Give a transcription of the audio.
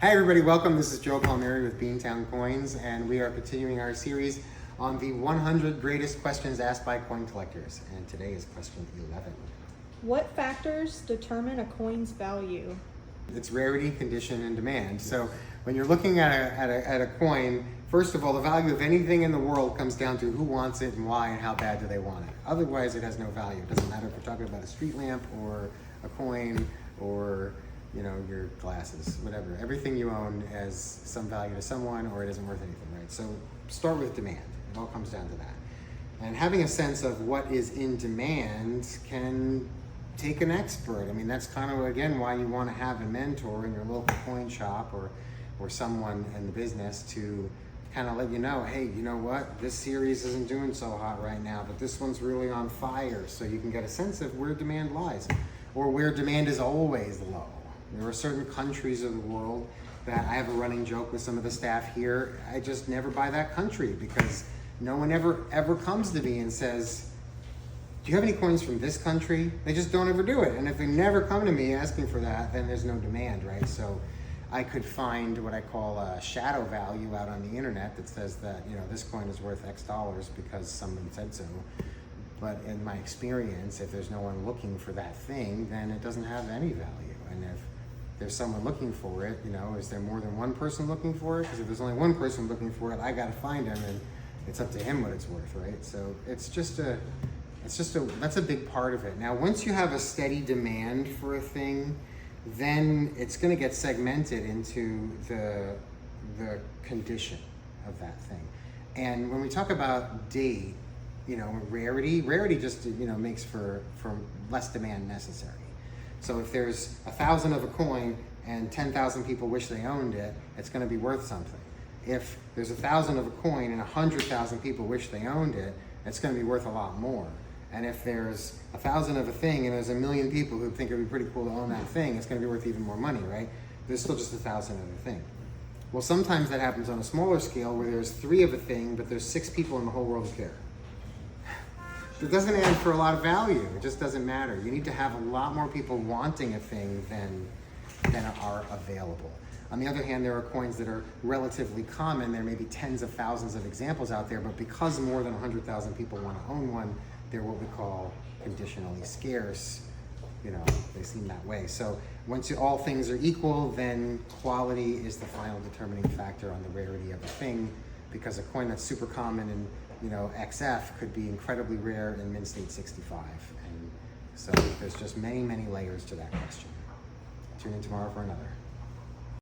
Hi everybody, welcome. This is Joe Palmieri with Beantown Coins, and we are continuing our series on the 100 greatest questions asked by coin collectors. And today is question 11. What factors determine a coin's value? It's rarity, condition, and demand. So when you're looking at a coin, first of all, the value of anything in the world comes down to who wants it and why and how bad do they want it. Otherwise, it has no value. It doesn't matter if we're talking about a street lamp or a coin or your glasses, whatever. Everything you own has some value to someone or it isn't worth anything, right? So start with demand. It all comes down to that. And having a sense of what is in demand can take an expert. I mean, that's kind of, again, why you want to have a mentor in your local coin shop or someone in the business to kind of let you know, hey, you know what? This series isn't doing so hot right now, but this one's really on fire. So you can get a sense of where demand lies or where demand is always low. There are certain countries of the world that I have a running joke with some of the staff here. I just never buy that country because no one ever comes to me and says, do you have any coins from this country? They just don't ever do it. And if they never come to me asking for that, then there's no demand, right? So I could find what I call a shadow value out on the internet that says that, this coin is worth X dollars because someone said so. But in my experience, if there's no one looking for that thing, then it doesn't have any value. And if there's someone looking for it, is there more than one person looking for it? Because if there's only one person looking for it, I got to find him, and it's up to him what it's worth, right? So that's a big part of it. Now, once you have a steady demand for a thing, then it's going to get segmented into the condition of that thing. And when we talk about date, rarity just makes for less demand necessary. So if there's 1,000 of a coin and 10,000 people wish they owned it, it's going to be worth something. If there's 1,000 of a coin and 100,000 people wish they owned it, it's going to be worth a lot more. And if there's 1,000 of a thing and there's 1 million people who think it would be pretty cool to own that thing, it's going to be worth even more money, right? There's still just 1,000 of a thing. Well, sometimes that happens on a smaller scale where there's 3 of a thing, but there's 6 people in the whole world who care. It doesn't add for a lot of value. It just doesn't matter. You need to have a lot more people wanting a thing than are available. On the other hand, there are coins that are relatively common. There may be tens of thousands of examples out there, but because more than 100,000 people want to own one, they're what we call conditionally scarce. They seem that way. So once all things are equal, then quality is the final determining factor on the rarity of a thing, because a coin that's super common in XF could be incredibly rare in mint state 65. And so there's just many, many layers to that question. Tune in tomorrow for another.